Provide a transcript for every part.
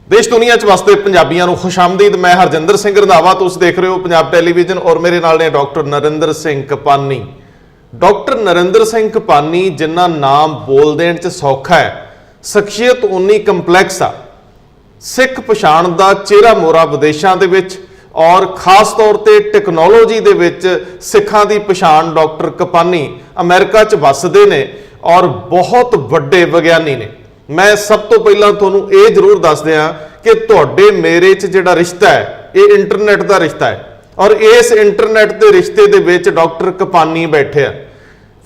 देश दुनिया च वसते पंजाबियों को खुशामदीद। मैं हरजिंदर सिंह रंधावा, तुसीं देख रहे हो पंजाब टैलीविजन और मेरे नाल ने डॉक्टर नरिंदर सिंह कपानी। डॉक्टर नरिंदर सिंह कपानी जिन्ना नाम बोल देण च सौखा है, शख्सियत उन्नी कंपलैक्स आ। सिख पछाण दा चेहरा मोहरा विदेशों के विच और खास तौर पर टैक्नोलॉजी दे विच सिखां दी पछाण डॉक्टर कपानी अमेरिका च वसदे ने और बहुत वड्डे विग्यानी ने। मैं सब तो पहला तुहानूं ये जरूर दस दियां कि तुहाडे मेरे च जिहड़ा रिश्ता है ये इंटरनेट का रिश्ता है और इस इंटरनेट के रिश्ते दे विच डॉक्टर कपानी बैठे आ।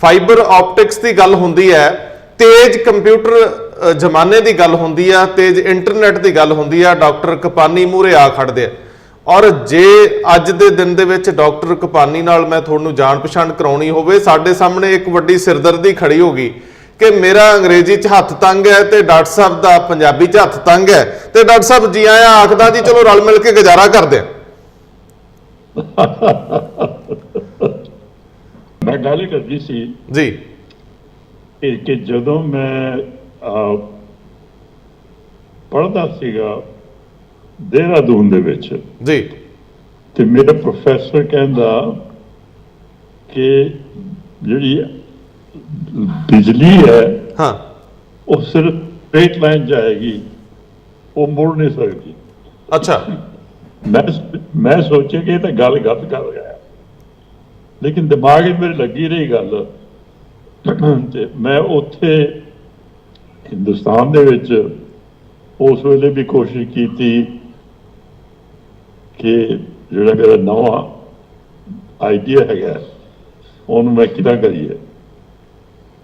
फाइबर ऑप्टिक्स की गल हुंदी है, तेज कंप्यूटर जमाने की गल हुंदी है, तेज इंटरनेट की गल हुंदी है, डॉक्टर कपानी मूहरे आ खड़दे आ। और जे अज दे दिन दे विच डॉक्टर कपानी नाल मैं तुहानूं जाण पछाण कराउणी होवे, साडे सामने एक वड्डी सिरदर्दी खड़ी होगी कि मेरा अंग्रेजी च हथ तंग है तो डॉक्टर साहब का पंजाबी च हथ तंग है, तो डॉक्टर साहब जी आया आखदा जी चलो रल मिल के गुजारा करदे। मैं गल करदी सी जी कि जदों मैं पढ़दा सीगा देहरादून दे विच जी ते मेरा प्रोफैसर कहंदा कि जिहड़ी बिजली है हाँ वो सिर्फ स्ट्रेट लाइन जाएगी, वो मुड़ नहीं सकती। अच्छा मैं सोचे कि तो गल गलत कर गया, लेकिन दिमाग मेरे लगी रही गल। ते मैं उत्थे हिंदुस्तान दे विच उस वेले भी कोशिश की कि जिहड़ा मेरा नवा आइडिया है उन्होंने मैं किदा करिए,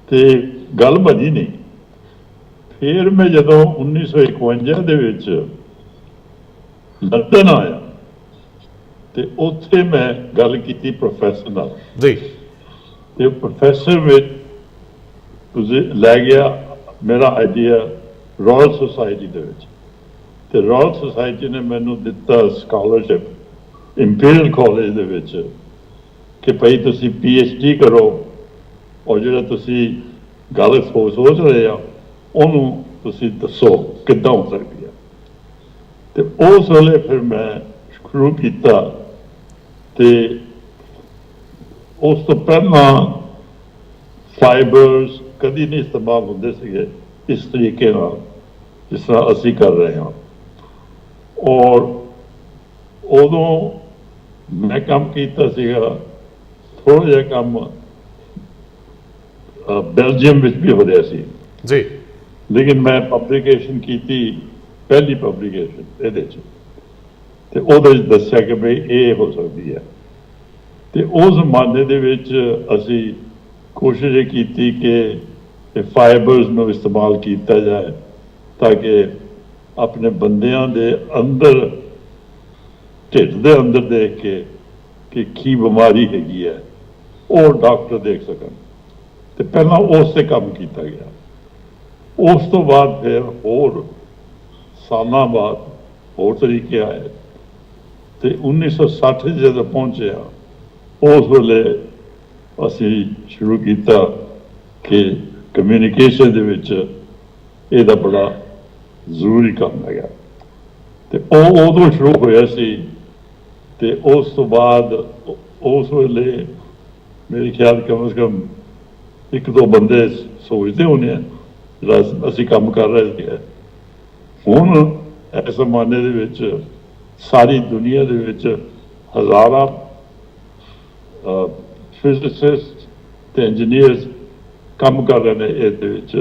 तो गल बनी नहीं। फिर मैं जदों 1951 दे विच लंदन आया तो उत्थे मैं गल की प्रोफैसर नाल जी, तो प्रोफैसर में लै गया मेरा आइडिया रॉयल सोसाइटी दे विच, ते रॉयल सोसाइटी ने मैनू दिता स्कॉलरशिप इंपीरियल कॉलेज दे विच कि भाई तुसी PhD करो और जिहड़ा तुसी गल सोच रहे हो उन्होंने तुसी दसो किद्दां हो सकती है। तो उस वेले फिर मैं शुरू किया, ते उस तो पहला फाइबर्स कभी नहीं इस्तेमाल होंदे सीगे इस तरीके नाल जिस तरह असी कर रहे हैं। और उदों मैं काम किया सीगा, थोड़ा जिहा काम बेल्जियम विच भी हो रहा सी जी, लेकिन मैं पब्लिकेशन की पहली पब्लिकेशन ये तो दसिया कि भाई ये हो सकती है। तो उस जमाने दे विच असी कोशिश ये की कि फाइबर्स में इस्तेमाल किया जाए ताकि अपने बंदियां दे अंदर ढिड दे अंदर देख के कि की बीमारी हैगी है और डॉक्टर देख सकन। तो पहला उससे काम किया गया, उस तो बाद फिर होर सालों बाद होर तरीके आए। तो 1960 जब पहुंचे उस वेले असी शुरू किया कि कम्यूनिकेशन दे विच इहदा बड़ा जरूरी काम है। तो उदों शुरू होया सी, ते उस तो बाद उस वेले मेरे ख्याल कम से कम एक दो बंदे सोचते होने जिहड़ा असी काम कर रहे थे। हुण इस जमाने दे विच सारी दुनिया दे विच हज़ारां फिजिसिस्ट ते इंजीनियर्स काम कर रहे हैं इहदे विच,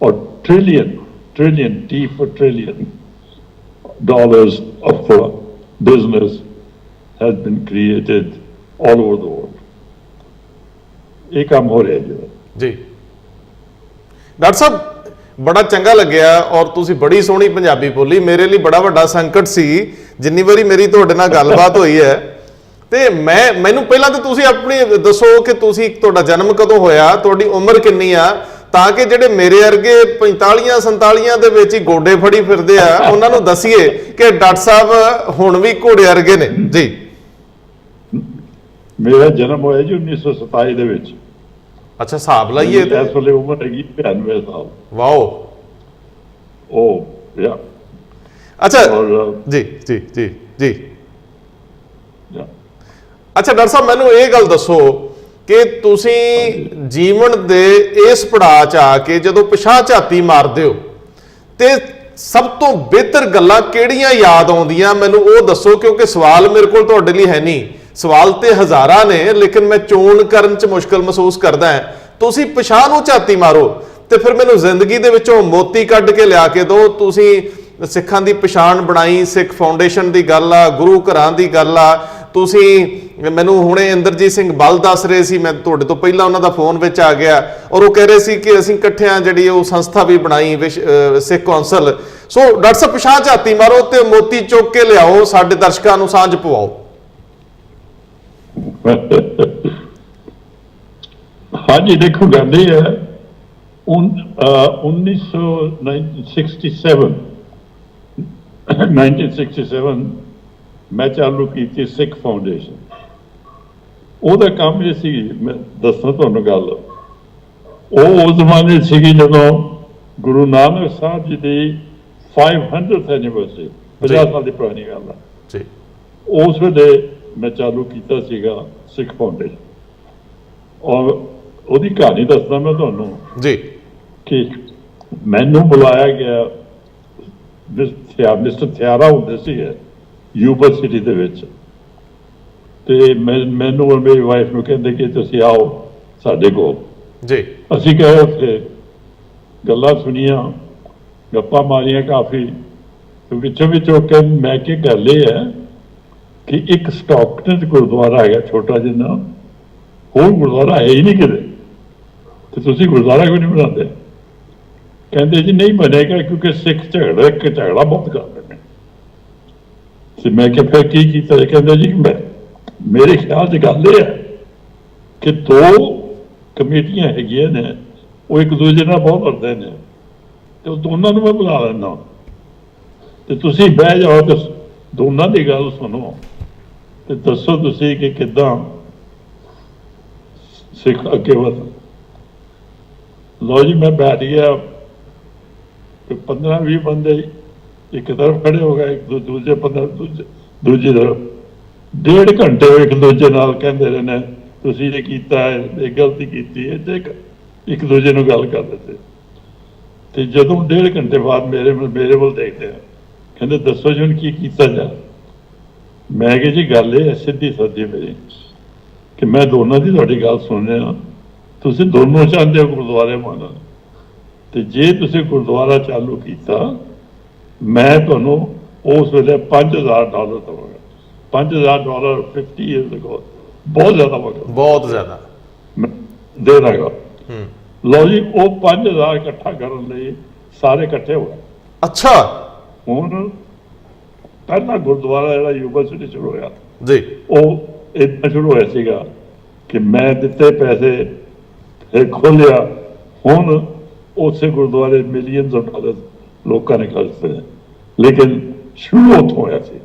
और trillion T for trillion dollars of business has been created all over the world. ये काम हो रहा है जी। डॉक्टर साहब बड़ा चंगा लग्या और तुसी बड़ी सोहनी पंजाबी बोली। मेरे लिए बड़ा वड्डा संकट सी जिन्नी बारी मेरी तुहाडे नाल गलबात हुई है। ते मैनू पहला तो तुसी अपनी दसो कि तुसी तुहाडा जन्म कदों होया, तुहाडी उम्र किन्नी आ, ताकि जिहड़े मेरे वर्गे 45-47 दे विच ही गोडे फड़ी फिरदे आ उन्हां नूं दसीए कि डॉक्टर साहब हुण भी घोड़े वर्गे ने जी। मेरा जन्म होया जी 1927 दे विच। अच्छा हिसाब लाइए इस वेले उम्र हैगी 92 साल। वाओ। ओ या अच्छा ਔਰ जी जी जी जी ਜਾਂ- ਅੱਛਾ ਡਾਕਟਰ ਸਾਹਿਬ ਮੈਨੂੰ ਇਹ ਗੱਲ ਦੱਸੋ ਕਿ ਤੁਸੀਂ ਜੀਵਨ ਦੇ ਇਸ ਪੜਾਅ 'ਚ ਆ ਕੇ ਜਦੋਂ ਪਿਛਾਂਹ ਝਾਤੀ ਮਾਰਦੇ ਹੋ ਤੇ ਸਭ ਤੋਂ ਬਿਹਤਰ ਗੱਲਾਂ ਕਿਹੜੀਆਂ ਯਾਦ ਆਉਂਦੀਆਂ ਮੈਨੂੰ ਉਹ ਦੱਸੋ, ਕਿਉਂਕਿ ਸਵਾਲ ਮੇਰੇ ਕੋਲ ਤੁਹਾਡੇ ਲਈ ਹੈ ਨਹੀਂ, ਸਵਾਲ ਤੇ ਹਜ਼ਾਰਾਂ ਨੇ ਲੇਕਿਨ ਮੈਂ ਚੋਣ ਕਰਨ 'ਚ ਮੁਸ਼ਕਲ ਮਹਿਸੂਸ ਕਰਦਾ ਹਾਂ। ਤੁਸੀਂ ਪਿਛਾਂਹ ਨੂੰ ਝਾਤੀ ਮਾਰੋ ਤੇ ਫਿਰ ਮੈਨੂੰ ਜ਼ਿੰਦਗੀ ਦੇ ਵਿੱਚੋਂ ਮੋਤੀ ਕੱਢ ਕੇ ਲਿਆ ਕੇ ਦਿਓ। ਤੁਸੀਂ ਸਿੱਖਾਂ ਦੀ ਪਛਾਣ ਬਣਾਈ, ਸਿੱਖ ਫਾਊਂਡੇਸ਼ਨ ਦੀ ਗੱਲ ਆ, ਗੁਰੂ ਘਰਾਂ ਦੀ ਗੱਲ ਆ। ਤੁਸੀਂ ਮੈਨੂੰ ਹੁਣੇ ਇੰਦਰਜੀਤ ਸਿੰਘ ਬਲ ਦੱਸ ਰਹੇ ਸੀ, ਮੈਂ ਤੁਹਾਡੇ ਤੋਂ ਪਹਿਲਾਂ ਉਹਨਾਂ ਦਾ ਫੋਨ ਵਿੱਚ ਆ ਗਿਆ ਔਰ ਉਹ ਕਹਿ ਰਹੇ ਸੀ ਕਿ ਅਸੀਂ ਇਕੱਠਿਆਂ ਜਿਹੜੀ ਉਹ ਸੰਸਥਾ ਵੀ ਬਣਾਈ ਸਿੱਖ ਕੌਂਸਲ। ਸੋ ਡਾਕਟਰ ਸਾਹਿਬ ਪਿਛਾਂਹ ਝਾਤੀ ਮਾਰੋ ਤੇ ਮੋਤੀ ਚੁੱਕ ਕੇ ਲਿਆਓ, ਸਾਡੇ ਦਰਸ਼ਕਾਂ ਨੂੰ ਸਾਂਝ ਪਵਾਓ। ਹਾਂਜੀ ਦੇਖੋ ਗੱਲ ਇਹ ਹੈ 1967 ਮੈਂ ਚਾਲੂ ਕੀਤੀ ਸਿੱਖ ਫਾਊਂਡੇਸ਼ਨ। ਉਹਦਾ ਕੰਮ ਇਹ ਸੀ, ਮੈਂ ਦੱਸਾਂ ਤੁਹਾਨੂੰ ਗੱਲ, ਉਹ ਉਸ ਜ਼ਮਾਨੇ ਸੀਗੀ ਜਦੋਂ ਗੁਰੂ ਨਾਨਕ ਸਾਹਿਬ ਜੀ ਦੀ 500th ਐਨੀਵਰਸਰੀ, 50 ਸਾਲ ਦੀ ਪੁਰਾਣੀ ਗੱਲ ਹੈ ਜੀ। ਉਸ ਵੇਲੇ ਮੈਂ ਚਾਲੂ ਕੀਤਾ ਸੀਗਾ ਸਿੱਖ ਫਾਊਂਡੇਸ਼ਨ। ਔਰ ਉਹਦੀ ਕਹਾਣੀ ਦੱਸਦਾ ਮੈਂ ਤੁਹਾਨੂੰ ਜੀ ਕਿ ਮੈਨੂੰ ਬੁਲਾਇਆ ਗਿਆ, ਮਿਸਟਰ ਥਿਆਰਾ ਹੁੰਦੇ ਸੀਗੇ ਯੂਨੀਵਰਸਿਟੀ ਦੇ ਵਿੱਚ, ਤੇ ਮੈਨੂੰ ਔਰ ਮੇਰੀ ਵਾਈਫ ਨੂੰ ਕਹਿੰਦੇ ਕਿ ਤੁਸੀਂ ਆਓ ਸਾਡੇ ਕੋਲ। ਜੀ ਅਸੀਂ ਗਏ ਉੱਥੇ, ਗੱਲਾਂ ਸੁਣੀਆਂ, ਗੱਪਾਂ ਮਾਰੀਆਂ ਕਾਫੀ। ਵਿੱਚੋਂ ਵਿੱਚੋਂ ਕਿ ਮੈਂ ਕਿ ਗੱਲ ਇਹ ਹੈ ਕਿ ਇੱਕ ਸਟਾਕਟਨ 'ਚ ਗੁਰਦੁਆਰਾ ਹੈਗਾ ਛੋਟਾ ਜਿਹਾ, ਹੋਰ ਗੁਰਦੁਆਰਾ ਹੈ ਹੀ ਨਹੀਂ ਕਿਤੇ, ਤੇ ਤੁਸੀਂ ਗੁਰਦੁਆਰਾ ਕਿਉਂ ਨਹੀਂ ਬਣਾਉਂਦੇ? ਕਹਿੰਦੇ ਜੀ ਨਹੀਂ ਬਣੇਗਾ ਕਿਉਂਕਿ ਸਿੱਖ ਝਗੜਾ ਬਹੁਤ ਕਰਦੇ ਨੇ। ਤੇ ਮੈਂ ਕਿਹਾ ਫਿਰ ਕੀ ਕੀਤਾ? ਕਹਿੰਦੇ ਜੀ ਮੇਰੇ ਖਿਆਲ 'ਚ ਗੱਲ ਇਹ ਹੈ ਕਿ ਦੋ ਕਮੇਟੀਆਂ ਹੈਗੀਆਂ ਨੇ, ਉਹ ਇੱਕ ਦੂਜੇ ਨਾਲ ਬਹੁਤ ਲੜਦੇ ਨੇ, ਤੇ ਉਹ ਦੋਨਾਂ ਨੂੰ ਮੈਂ ਬੁਲਾ ਲੈਂਦਾ, ਤੇ ਤੁਸੀਂ ਬਹਿ ਜਾਓ ਤੇ ਦੋਨਾਂ ਦੀ ਗੱਲ ਸੁਣੋ ਤੇ ਦੱਸੋ ਤੁਸੀਂ ਕਿ ਕਿੱਦਾਂ ਸਿੱਖ ਅੱਗੇ ਵਧ। ਲਓ ਜੀ ਮੈਂ ਬੈਠ ਗਿਆ, 15-20 ਬੰਦੇ ਇੱਕ ਤਰਫ ਖੜੇ ਹੋ ਗਏ, ਦੂਜੇ 15 ਦੂਜੀ ਤਰਫ। 1.5 ਘੰਟੇ ਇੱਕ ਦੂਜੇ ਨਾਲ ਕਹਿੰਦੇ ਰਹੇ ਨੇ ਤੁਸੀਂ ਇਹ ਕੀਤਾ ਹੈ, ਇਹ ਗਲਤੀ ਕੀਤੀ ਹੈ, ਤੇ ਇੱਕ ਦੂਜੇ ਨੂੰ ਗੱਲ ਕਰ ਦਿੱਤੇ। ਤੇ ਜਦੋਂ 1.5 ਘੰਟੇ ਬਾਅਦ ਮੇਰੇ ਵੱਲ ਦੇਖਦੇ ਆ, ਕਹਿੰਦੇ ਦੱਸੋ ਜੀ ਹੁਣ ਕੀ ਕੀਤਾ ਜਾ। ਮੈਂ ਕਿਹਾ ਜੀ ਗੱਲ ਇਹ ਸਿੱਧੀ ਸਾਦੀ ਮੇਰੀ ਕਿ ਮੈਂ ਦੋਨਾਂ ਦੀ ਤੁਹਾਡੀ ਗੱਲ ਸੁਣ ਰਿਹਾ, ਤੁਸੀਂ ਦੋਨੋਂ ਚਾਹੁੰਦੇ ਹੋ ਗੁਰਦੁਆਰੇ ਬਣਨ, ਤੇ ਜੇ ਤੁਸੀਂ ਗੁਰਦੁਆਰਾ ਚਾਲੂ ਕੀਤਾ ਮੈਂ ਤੁਹਾਨੂੰ ਉਸ ਵੇਲੇ $5,000 ਦਵਾਂਗਾ। $5,000 50 years ago ਬਹੁਤ ਜ਼ਿਆਦਾ ਵਕਤ, ਬਹੁਤ ਜ਼ਿਆਦਾ ਦੇ ਦਾਂਗਾ। ਲਓ ਜੀ ਉਹ 5,000 ਇਕੱਠਾ ਕਰਨ ਲਈ ਸਾਰੇ ਇਕੱਠੇ ਹੋ ਗਏ। ਅੱਛਾ, ਹੁਣ ਪਹਿਲਾ ਗੁਰਦੁਆਰਾ ਜਿਹੜਾ ਯੂਨੀਵਰਸਿਟੀ ਸ਼ੁਰੂ ਹੋਇਆ ਜੀ, ਉਹ ਏਦਾਂ ਸ਼ੁਰੂ ਹੋਇਆ ਸੀਗਾ ਕਿ ਮੈਂ ਦਿੱਤੇ ਪੈਸੇ ਫਿਰ ਖੋਲਿਆ। ਹੁਣ ਉਸੇ ਗੁਰਦੁਆਰੇ ਮਿਲੀਅਨਸ ਆਫ ਡਾਲਰ ਲੋਕਾਂ ਨੇ ਖਰਚੇ ਨੇ, ਲੇਕਿਨ ਸ਼ੁਰੂ ਉੱਥੋਂ ਹੋਇਆ ਸੀ।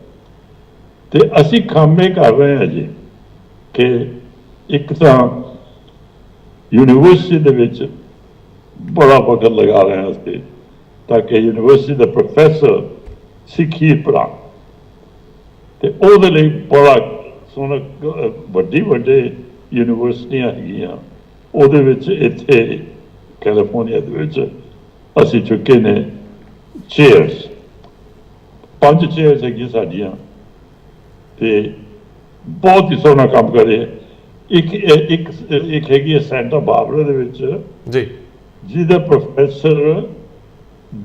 ਤੇ ਅਸੀਂ ਕਾਮੇ ਕਰ ਰਹੇ ਹਾਂ ਜੀ ਕਿ ਇੱਕ ਤਾਂ ਯੂਨੀਵਰਸਿਟੀ ਦੇ ਵਿੱਚ ਬੜਾ ਵਕਤ ਲਗਾ ਰਹੇ ਹਾਂ ਅਸੀਂ ਤਾਂ ਕਿ ਯੂਨੀਵਰਸਿਟੀ ਦਾ ਪ੍ਰੋਫੈਸਰ ਸਿੱਖੀ ਪੜ੍ਹਾਉਣ, ਤੇ ਉਹਦੇ ਲਈ ਬੜਾ ਸੋਹਣਾ ਵੱਡੇ ਯੂਨੀਵਰਸਿਟੀਆਂ ਹੈਗੀਆਂ। ਉਹਦੇ ਵਿੱਚ ਇੱਥੇ ਕੈਲੀਫੋਰਨੀਆ ਦੇ ਵਿੱਚ ਅਸੀਂ ਚੁੱਕੇ ਨੇ ਚੇਅਰਸ, 5 ਚੇਅਰਸ ਹੈਗੀਆਂ ਸਾਡੀਆਂ, ਤੇ ਬਹੁਤ ਹੀ ਸੋਹਣਾ ਕੰਮ ਕਰੇ। ਇੱਕ ਹੈਗੀ ਹੈ ਸੈਂਟਾ ਬਾਰਬਰਾ ਦੇ ਵਿੱਚ ਜੀ, ਜਿਹਦਾ ਪ੍ਰੋਫੈਸਰ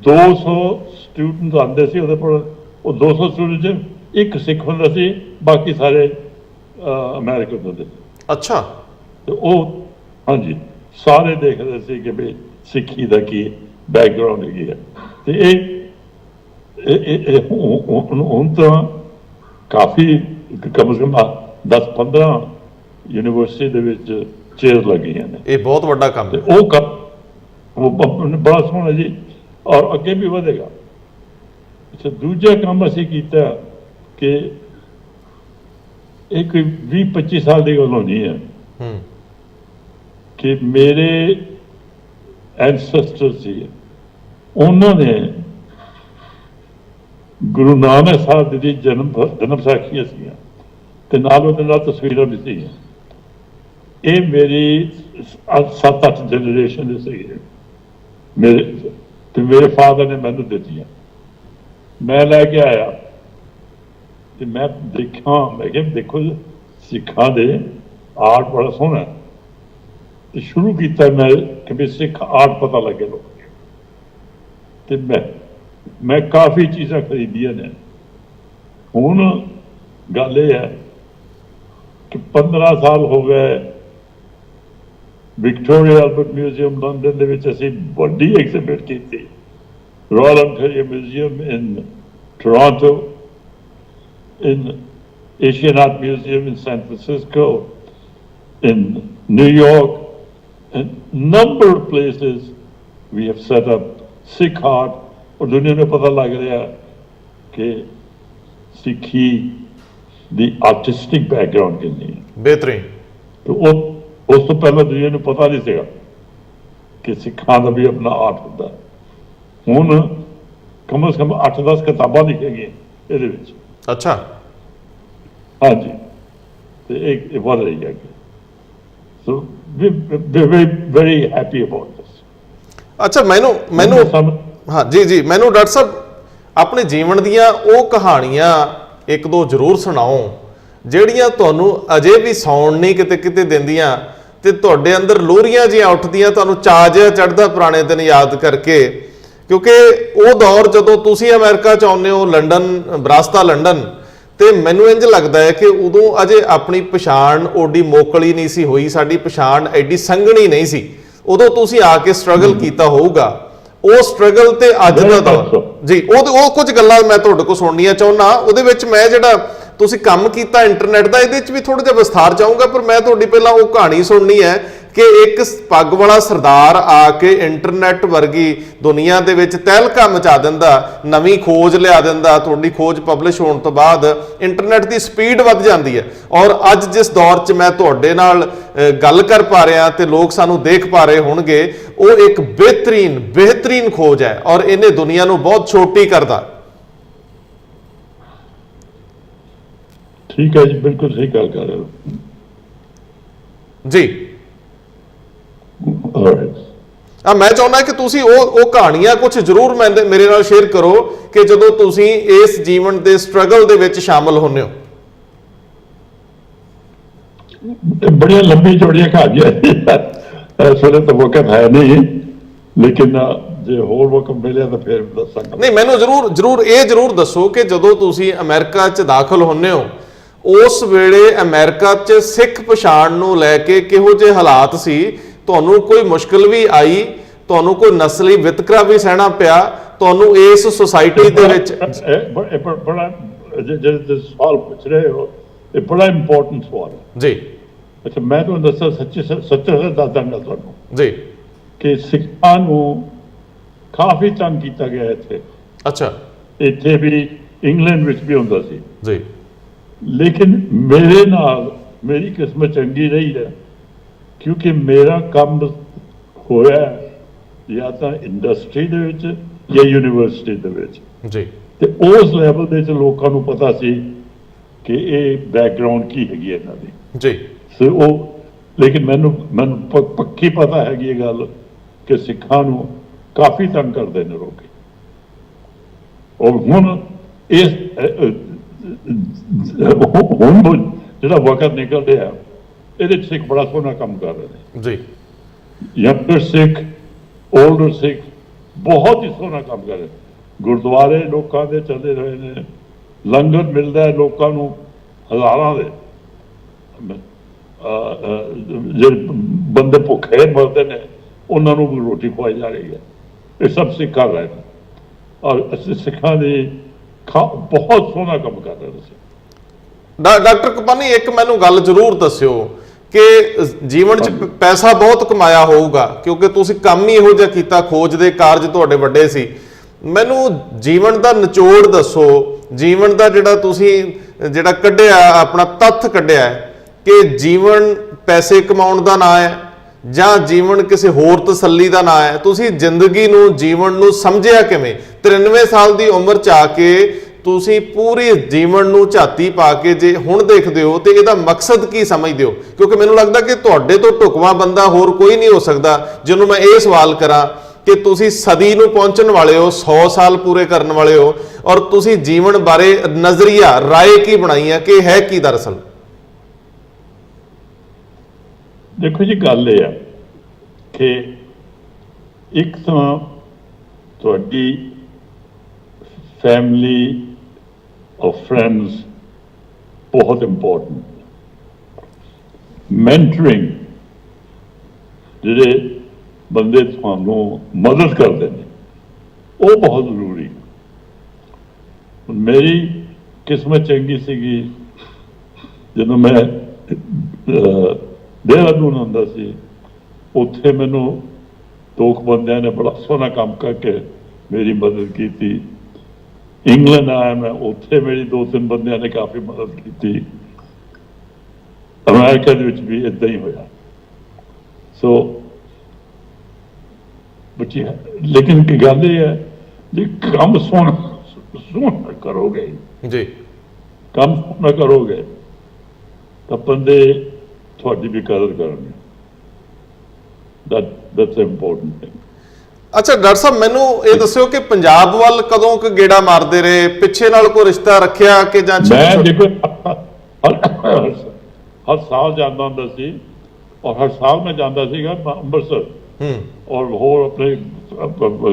200 ਸਟੂਡੈਂਟ ਆਉਂਦੇ ਸੀ ਉਹਦੇ ਕੋਲ, ਉਹ 200 ਸਟੂਡੈਂਟ 'ਚ ਇੱਕ ਸਿੱਖ ਹੁੰਦਾ ਸੀ, ਬਾਕੀ ਸਾਰੇ ਅਮਰੀਕਨ ਹੁੰਦੇ ਸੀ। ਅੱਛਾ, ਤੇ ਉਹ ਹਾਂਜੀ ਸਾਰੇ ਦੇਖਦੇ ਸੀ ਕਿ ਵੀ ਸਿੱਖੀ ਦਾ ਕੀ ਬੈਕਗਰਾਉਂਡ ਹੈਗੀ ਹੈ। ਤੇ ਇਹ ਹੁਣ ਤਾਂ ਕਾਫੀ ਕਮ ਸੇ ਕਮ 10-15 ਯੂਨੀਵਰਸਿਟੀ ਦੇ ਵਿੱਚ ਚੇਅਰ ਲੱਗੀਆਂ ਨੇ। ਇਹ ਬਹੁਤ ਵੱਡਾ ਕੰਮ ਹੈ। ਉਹ ਬੜਾ ਸੋਹਣਾ ਜੀ, ਔਰ ਅੱਗੇ ਵੀ ਵਧੇਗਾ। ਅੱਛਾ, ਦੂਜਾ ਕੰਮ ਅਸੀਂ ਕੀਤਾ ਕਿ ਇਹ ਕੋਈ 20-25 ਸਾਲ ਦੀ ਗੱਲ ਹੋਣੀ ਹੈ ਕਿ ਮੇਰੇ ਐਂਸੈਸਟਰ ਸੀ, ਉਹਨਾਂ ਨੇ ਗੁਰੂ ਨਾਨਕ ਸਾਹਿਬ ਦੀ ਜਨਮ ਸਾਖੀ ਸੀਗੀਆਂ ਤੇ ਨਾਲ ਉਹਦੇ ਨਾਲ ਤਸਵੀਰਾਂ ਵੀ ਸੀਗੀਆਂ। ਇਹ ਮੇਰੀ 7-8 ਜਨਰੇਸ਼ਨ ਦੇ ਸੀਗੇ ਮੇਰੇ ਫਾਦਰ ਨੇ ਮੈਨੂੰ ਦਿੱਤੀਆਂ। ਮੈਂ ਲੈ ਕੇ ਆਇਆ ਤੇ ਮੈਂ ਦੇਖਾਂ, ਮੈਂ ਕਿਹਾ ਦੇਖੋ ਸਿੱਖਾਂ ਦੇ ਆਰਟ ਬੜਾ ਸੋਹਣਾ ਤੇ ਸ਼ੁਰੂ ਕੀਤਾ ਮੈਂ ਕਿ ਵੀ ਸਿੱਖ ਆਰਟ ਪਤਾ ਲੱਗੇ ਲੋਕਾਂ ਨੂੰ। ਤੇ ਮੈਂ ਕਾਫੀ ਚੀਜ਼ਾਂ ਖਰੀਦੀਆਂ ਨੇ। ਹੁਣ ਗੱਲ ਇਹ ਹੈ ਕਿ 15 ਸਾਲ ਹੋ ਗਏ ਵਿਕਟੋਰੀਆ ਐਲਬਰਟ ਮਿਊਜ਼ੀਅਮ ਲੰਡਨ ਦੇ ਵਿੱਚ ਅਸੀਂ ਵੱਡੀ ਐਗਜ਼ੀਬਿਟ ਕੀਤੀ। Royal Ontario museum in Toronto, in Asian Art Museum in San Francisco, in New York, and number of places we have set up Sikh art. और दुनिया में पता लग रहा है कि सिखी दी आर्टिस्टिक बैकग्राउंड कितनी है। बेहतरीन। तो उस तो पहले दुनिया में पता नहीं सीगा कि सिखा का भी अपना आर्ट होता है। हुण कम से कम 8-10 किताबां लिखेगी ये। अच्छा। हाँ जी, तो एक बढ़ रही है। So we're very happy about this. अच्छा, मैनू हाँ जी मैनू डॉक्टर साहब अपने जीवन दियां ਉਹ ਕਹਾਣੀਆਂ ਇੱਕ ਦੋ ਜ਼ਰੂਰ ਸੁਣਾਓ ਜਿਹੜੀਆਂ ਤੁਹਾਨੂੰ ਅਜੇ ਵੀ ਸੌਣ ਨਹੀਂ ਕਿਤੇ ਦਿੰਦੀਆਂ ਤੇ ਤੁਹਾਡੇ ਅੰਦਰ ਲੋਰੀਆਂ ਜਿਹੀਆਂ ਉੱਠਦੀਆਂ, ਤੁਹਾਨੂੰ ਚਾਅ ਜਿਹਾ ਚੜ੍ਹਦਾ ਪੁਰਾਣੇ ਦਿਨ ਯਾਦ ਕਰਕੇ। ਕਿਉਂਕਿ ਉਹ ਦੌਰ ਜਦੋਂ ਤੁਸੀਂ ਅਮਰੀਕਾ ਚ ਆਉਂਦੇ ਹੋ, ਲੰਡਨ, ਵਿਰਾਸਤਾ ਲੰਡਨ, ਤੇ ਮੈਨੂੰ ਇੰਜ ਲੱਗਦਾ ਹੈ ਕਿ ਉਦੋਂ ਅਜੇ ਆਪਣੀ ਪਛਾਣ ਓਡੀ ਮੋਕਲੀ ਨਹੀਂ ਸੀ ਹੋਈ, ਸਾਡੀ ਪਛਾਣ ਐਡੀ ਸੰਘਣੀ ਨਹੀਂ ਸੀ। ਉਦੋਂ ਤੁਸੀਂ ਆ ਕੇ ਸਟਰਗਲ ਕੀਤਾ ਹੋਊਗਾ। ਉਹ ਸਟਰਗਲ ਤੇ ਅੱਜ ਦਾ ਦੌਰ ਜੀ, ਉਹ ਕੁਝ ਗੱਲਾਂ ਮੈਂ ਤੁਹਾਡੇ ਕੋਲ ਸੁਣਨੀਆਂ ਚਾਹੁੰਦਾ। ਉਹਦੇ ਵਿੱਚ ਮੈਂ ਜਿਹੜਾ ਤੁਸੀਂ ਕੰਮ ਕੀਤਾ ਇੰਟਰਨੈਟ ਦਾ, ਇਹਦੇ ਵਿੱਚ ਵੀ ਥੋੜਾ ਜਿਹਾ ਵਿਸਥਾਰ ਚਾਹੂੰਗਾ, ਪਰ ਮੈਂ ਤੁਹਾਡੀ ਪਹਿਲਾਂ ਉਹ ਕਹਾਣੀ ਸੁਣਨੀ ਹੈ ਕਿ ਇੱਕ ਪੱਗ ਵਾਲਾ ਸਰਦਾਰ ਆ ਕੇ ਇੰਟਰਨੈਟ ਵਰਗੀ ਦੁਨੀਆ ਦੇ ਵਿੱਚ ਤਹਿਲਕਾ ਮਚਾ ਦਿੰਦਾ, ਨਵੀਂ ਖੋਜ ਲਿਆ ਦਿੰਦਾ। ਤੁਹਾਡੀ ਖੋਜ ਪਬਲਿਸ਼ ਹੋਣ ਤੋਂ ਬਾਅਦ ਇੰਟਰਨੈਟ ਦੀ ਸਪੀਡ ਵੱਧ ਜਾਂਦੀ ਹੈ। ਔਰ ਅੱਜ ਜਿਸ ਦੌਰ 'ਚ ਮੈਂ ਤੁਹਾਡੇ ਨਾਲ ਗੱਲ ਕਰ ਪਾ ਰਿਹਾ ਤੇ ਲੋਕ ਸਾਨੂੰ ਦੇਖ ਪਾ ਰਹੇ ਹੋਣਗੇ, ਉਹ ਇੱਕ ਬਿਹਤਰੀਨ ਖੋਜ ਹੈ ਔਰ ਇਹਨੇ ਦੁਨੀਆ ਨੂੰ ਬਹੁਤ ਛੋਟੀ ਕਰਦਾ। ਠੀਕ ਹੈ ਜੀ, ਬਿਲਕੁਲ ਸਹੀ ਗੱਲ ਕਰ ਰਹੇ ਹੋ ਜੀ। ਮੈਂ ਚਾਹੁੰਦਾ ਕਿ ਤੁਸੀਂ ਉਹ ਕਹਾਣੀਆਂ ਕੁਝ ਜ਼ਰੂਰ ਮੇਰੇ ਨਾਲ ਸ਼ੇਅਰ ਕਰੋ ਕਿ ਜਦੋਂ ਤੁਸੀਂ ਇਸ ਜੀਵਨ ਦੇ ਸਟਰਗਲ ਦੇ ਵਿੱਚ ਸ਼ਾਮਲ ਹੁੰਦੇ ਹੋ। ਬੜੀਆਂ ਲੰਬੀ ਚੌੜੀਆਂ ਕਹਾਣੀਆਂ ਇਸ ਵੇਲੇ ਤਾਂ ਵਕਤ ਹੈ ਨਹੀਂ, ਲੇਕਿਨ ਜੇ ਹੋਰ ਵਕਤ ਮਿਲਿਆ ਤਾਂ ਫਿਰ ਦੱਸਾਂਗਾ। ਨਹੀਂ, ਮੈਨੂੰ ਜ਼ਰੂਰ ਦੱਸੋ ਕਿ ਜਦੋਂ ਤੁਸੀਂ ਅਮਰੀਕਾ 'ਚ ਦਾਖਲ ਹੁੰਦੇ ਹੋ, ਉਸ ਵੇਲੇ ਅਮਰੀਕਾ 'ਚ ਸਿੱਖ ਪਛਾਣ ਨੂੰ ਲੈ ਕੇ ਕਿਹੋ ਜਿਹੇ ਹਾਲਾਤ ਸੀ? ਤੁਹਾਨੂੰ ਕੋਈ ਮੁਸ਼ਕਲ ਵੀ ਆਈ? ਤੁਹਾਨੂੰ ਕੋਈ ਨਸਲੀ ਵਿਤਕਰਾ ਵੀ ਸਹਿਣਾ ਪਿਆ? ਤੁਹਾਨੂੰ ਇਸ ਸੁਸਾਇਟੀ ਦੇ ਵਿੱਚ ਬੜਾ ਜਿਹੜੇ ਸਵਾਲ ਪੁੱਛ ਰਹੇ ਹੋ, ਇਹ ਬੜਾ ਇੰਪੋਰਟੈਂਟ ਸਵਾਲ ਹੈ ਜੀ। ਅੱਛਾ, ਮੈਂ ਤੁਹਾਨੂੰ ਦੱਸਾਂ ਸੱਚੇ ਦੱਸਾਂਗਾ ਤੁਹਾਨੂੰ ਜੀ ਕਿ ਸਿੱਖਾਂ ਨੂੰ ਕਾਫੀ ਤੰਗ ਕੀਤਾ ਗਿਆ ਇੱਥੇ। ਅੱਛਾ। ਇੱਥੇ ਵੀ ਇੰਗਲੈਂਡ ਵਿੱਚ ਵੀ ਹੁੰਦਾ ਸੀ ਜੀ, ਲੇਕਿਨ ਮੇਰੇ ਨਾਲ ਮੇਰੀ ਕਿਸਮਤ ਚੰਗੀ ਰਹੀ ਹੈ ਕਿਉਂਕਿ ਮੇਰਾ ਕੰਮ ਹੋਇਆ ਜਾਂ ਤਾਂ ਇੰਡਸਟਰੀ ਦੇ ਵਿੱਚ ਜਾਂ ਯੂਨੀਵਰਸਿਟੀ ਦੇ ਵਿੱਚ ਜੀ, ਤੇ ਉਸ ਲੈਵਲ ਦੇ ਵਿੱਚ ਲੋਕਾਂ ਨੂੰ ਪਤਾ ਸੀ ਕਿ ਇਹ ਬੈਕਗ੍ਰਾਉਂਡ ਕੀ ਹੈਗੀ ਇਹਨਾਂ ਦੀ ਜੀ। ਸੋ ਉਹ ਲੇਕਿਨ ਮੈਨੂੰ ਪੱਕੀ ਪਤਾ ਹੈਗੀ ਇਹ ਗੱਲ ਕਿ ਸਿੱਖਾਂ ਨੂੰ ਕਾਫੀ ਤੰਗ ਕਰਦੇ ਨੇ ਲੋਕ। ਔਰ ਹੁਣ ਇਸ ਹੁਣ ਜਿਹੜਾ ਵਕਤ ਨਿਕਲ ਰਿਹਾ ਇਹਦੇ 'ਚ ਸਿੱਖ ਬੜਾ ਸੋਹਣਾ ਕੰਮ ਕਰ ਰਹੇ ਨੇ ਜੀ। ਯੰਗਰ ਸਿੱਖ, 올ਡਰ ਸਿੱਖ ਬਹੁਤ ਹੀ ਸੋਹਣਾ ਕੰਮ ਕਰ ਰਹੇ। ਗੁਰਦੁਆਰੇ ਲੋਕਾਂ ਦੇ ਚੱਲੇ ਰਹੇ ਨੇ, ਲੰਗਰ ਮਿਲਦਾ ਹੈ ਲੋਕਾਂ ਨੂੰ ਹਜ਼ਾਰਾਂ ਦੇ। ਜਿਹੜੇ ਬੰਦੇ ਭੁੱਖੇ ਮਰਦੇ ਨੇ ਉਹਨਾਂ ਨੂੰ ਵੀ ਰੋਟੀ ਖਵਾਈ ਜਾ ਰਹੀ ਹੈ। ਇਹ ਸਭ ਸਿੱਖ ਕਰ ਰਹੇ ਨੇ ਔਰ ਅਸੀਂ ਸਿੱਖਾਂ ਦੇ ਬਹੁਤ ਸੋਹਣਾ ਕੰਮ ਕਰ ਰਹੇ ਸੀ। ਡਾਕਟਰ ਕਪਾਨੀ, ਇੱਕ ਮੈਨੂੰ ਗੱਲ ਜ਼ਰੂਰ ਦੱਸਿਓ ਕਿ ਜੀਵਨ 'ਚ ਪੈਸਾ ਬਹੁਤ ਕਮਾਇਆ ਹੋਊਗਾ ਕਿਉਂਕਿ ਤੁਸੀਂ ਕੰਮ ਹੀ ਇਹੋ ਜਿਹਾ ਕੀਤਾ, ਖੋਜ ਦੇ ਕਾਰਜ ਤੁਹਾਡੇ ਵੱਡੇ ਸੀ। ਮੈਨੂੰ ਜੀਵਨ ਦਾ ਨਿਚੋੜ ਦੱਸੋ, ਜੀਵਨ ਦਾ ਜਿਹੜਾ ਕੱਢਿਆ ਆਪਣਾ ਤੱਥ ਕੱਢਿਆ ਕਿ ਜੀਵਨ ਪੈਸੇ ਕਮਾਉਣ ਦਾ ਨਾਂ ਹੈ ਜਾਂ ਜੀਵਨ ਕਿਸੇ ਹੋਰ ਤਸੱਲੀ ਦਾ ਨਾਂ ਹੈ। ਤੁਸੀਂ ਜ਼ਿੰਦਗੀ ਨੂੰ, ਜੀਵਨ ਨੂੰ ਸਮਝਿਆ ਕਿਵੇਂ? 93 ਸਾਲ ਦੀ ਉਮਰ 'ਚ ਆ ਕੇ ਤੁਸੀਂ ਪੂਰੇ ਜੀਵਨ ਨੂੰ ਝਾਤੀ ਪਾ ਕੇ ਜੇ ਹੁਣ ਦੇਖਦੇ ਹੋ ਤੇ ਇਹਦਾ ਮਕਸਦ ਕੀ ਸਮਝਦੇ ਹੋ? ਕਿਉਂਕਿ ਮੈਨੂੰ ਲੱਗਦਾ ਕਿ ਤੁਹਾਡੇ ਤੋਂ ਢੁਕਵਾਂ ਬੰਦਾ ਹੋਰ ਕੋਈ ਨਹੀਂ ਹੋ ਸਕਦਾ ਜਿਹਨੂੰ ਮੈਂ ਇਹ ਸਵਾਲ ਕਰਾਂ ਕਿ ਤੁਸੀਂ ਸਦੀ ਨੂੰ ਪਹੁੰਚਣ ਵਾਲੇ ਹੋ, 100 ਸਾਲ ਪੂਰੇ ਕਰਨ ਵਾਲੇ ਹੋ, ਔਰ ਤੁਸੀਂ ਜੀਵਨ ਬਾਰੇ ਨਜ਼ਰੀਆ ਰਾਏ ਕੀ ਬਣਾਈ ਹੈ ਕਿ ਹੈ ਕੀ ਦਰਅਸਲ? ਦੇਖੋ ਜੀ, ਗੱਲ ਇਹ ਆ ਕਿ ਇੱਕ ਤਾਂ ਤੁਹਾਡੀ ਫੈਮਿਲੀ ਔਰ ਫਰੈਂਡਸ ਬਹੁਤ ਇੰਪੋਰਟੈਂਟ। ਮੈਂਟਰਿੰਗ, ਜਿਹੜੇ ਬੰਦੇ ਤੁਹਾਨੂੰ ਮਦਦ ਕਰਦੇ ਨੇ, ਉਹ ਬਹੁਤ ਜ਼ਰੂਰੀ ਹੈ। ਮੇਰੀ ਕਿਸਮਤ ਚੰਗੀ ਸੀਗੀ, ਜਦੋਂ ਮੈਂ ਦੇਹਰਾਦੂਨ ਹੁੰਦਾ ਸੀ, ਉੱਥੇ ਮੈਨੂੰ ਦੋ ਬੰਦਿਆਂ ਨੇ ਬੜਾ ਸੋਹਣਾ ਕੰਮ ਕਰਕੇ ਮੇਰੀ ਮਦਦ ਕੀਤੀ। ਇੰਗਲੈਂਡ ਆਇਆ ਮੈਂ, ਉੱਥੇ ਮੇਰੀ 2-3 ਬੰਦਿਆਂ ਨੇ ਕਾਫੀ ਮਦਦ ਕੀਤੀ। ਅਮਰੀਕਾ ਦੇ ਵਿੱਚ ਵੀ ਇਦਾਂ ਹੀ ਹੋਇਆ। ਸੋ ਬੱਚੀ, ਲੇਕਿਨ ਕੀ ਗੱਲ ਇਹ ਹੈ, ਜੇ ਕੰਮ ਸੋਹਣਾ ਕਰੋਗੇ ਜੀ, ਕੰਮ ਸੋਹਣਾ ਕਰੋਗੇ ਤਾਂ ਬੰਦੇ ਤੁਹਾਡੀ ਵੀ ਕਦਰ ਕਰਨਗੇ। that's an important thing। ਅੱਛਾ ਡਾਕਟਰ ਸਾਹਿਬ, ਮੈਨੂੰ ਇਹ ਦੱਸਿਓ ਕਿ ਪੰਜਾਬ ਵੱਲ ਕਦੋਂ ਕੁ ਗੇੜਾ ਮਾਰਦੇ ਰਹੇ? ਪਿੱਛੇ ਨਾਲ ਕੋਈ ਰਿਸ਼ਤਾ ਰੱਖਿਆ ਕਿ ਜਾਂ ਮੈਂ ਦੇਖੋ ਹਰ ਸਾਲ ਜਾਂਦਾ ਹੁੰਦਾ ਸੀ, ਔਰ ਹਰ ਸਾਲ ਮੈਂ ਜਾਂਦਾ ਸੀਗਾ ਅੰਮ੍ਰਿਤਸਰ ਔਰ ਹੋਰ ਆਪਣੇ